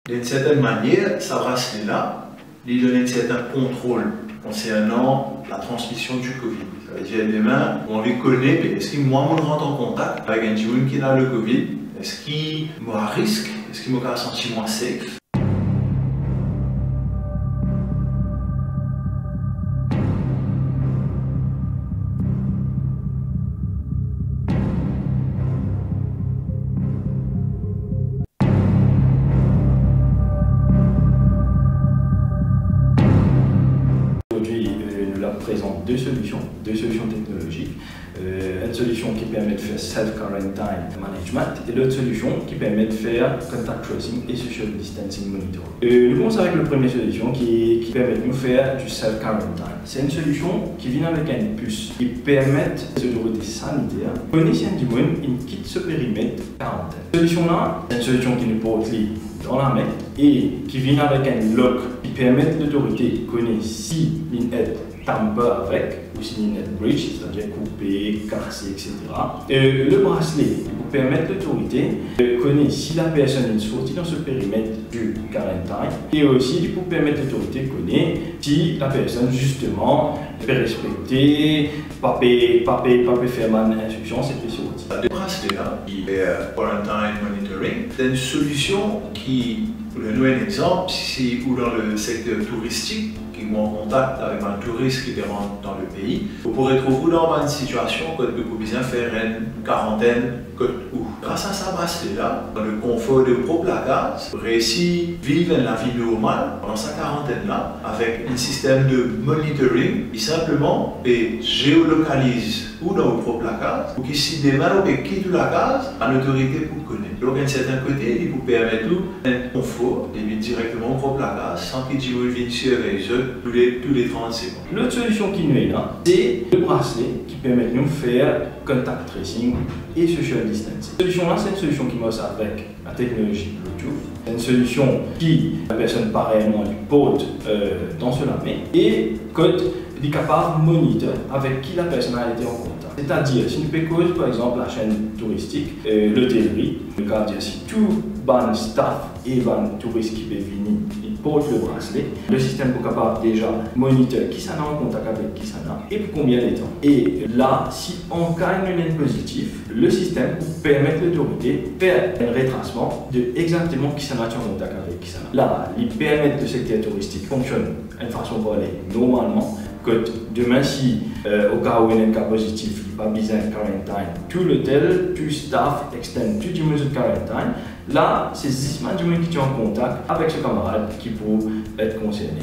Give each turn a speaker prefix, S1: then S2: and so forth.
S1: D'une certaine manière, ça bracelet-là, il donne un certain contrôle concernant la transmission du Covid. Ça veut dire demain, on lui connaît, est-ce que moi, je rentre en contact avec un petit qui a le Covid? Est-ce qu'il m'a risque? Est-ce qu'il m'a senti moins safe?
S2: Présente deux solutions technologiques. Une solution qui permet de faire self-quarantine management et l'autre solution qui permet de faire contact tracing et social distancing monitoring. Nous commençons avec la première solution qui permet de nous faire du self-quarantine. C'est une solution qui vient avec une puce qui permet aux autorités sanitaires de connaître du monde une quitte ce périmètre quarantaine. Cette solution-là, c'est une solution qui nous porte dans la main et qui vient avec un lock qui permet à l'autorité de connaître si une aide tamper avec, ou si une net bridge, c'est-à-dire couper, casser, etc. Le bracelet pour permettre l'autorité de connaître si la personne est sortie dans ce périmètre du quarantine et aussi pour permettre l'autorité de connaître si la personne justement peut respecter, pas faire mal instruction, c'est plus sorti.
S1: Le bracelet-là, qui est quarantine monitoring, c'est une solution qui, pour le donner un exemple, si ou dans le secteur touristique, qui est en contact avec un touriste qui rentre dans le pays, vous pourrez trouver dans une situation que vous pouvez faire une quarantaine où, grâce à ce bracelet-là, dans le confort de vos placards, vous réussissez à vivre la vie normale pendant sa quarantaine-là avec un système de monitoring qui simplement géolocalise ou dans vos propres placards ou qui si demain vous quitte la case, l'autorité pour connaître. Donc, d'un certain côté, il vous permet un confort et directement vos propres placards sans qu'il vienne surveiller tous les 30 secondes.
S2: L'autre solution qui nous est là, c'est le bracelet qui permet de nous faire contact tracing et social distancing. Cette solution-là, c'est une solution qui marche avec la technologie Bluetooth. C'est une solution qui, la personne pareillement du porte dans ce main et code est capable de monitorer avec qui la personne a été en contact. C'est-à-dire, si nous pécose par exemple la chaîne touristique, l'hôtellerie, le cas dire si tout ban staff et ban touriste qui peut venir, il porte le bracelet, le système est capable déjà monitorer qui s'en a en contact avec qui s'en a et pour combien de temps. Et là, si on gagne un lien positif, le système permet à l'autorité de faire un retracement de exactement qui s'en a en contact avec qui s'en a. Là, il permet que le secteur touristique fonctionne d'une façon pour aller normalement. Que demain, si au cas où il y a un cas positif, il n'y a pas besoin de quarantaine, tout l'hôtel, tout staff, externe, tout le mesure de quarantaine, là, c'est 10 du monde qui sont en contact avec ce camarade qui peut être concerné.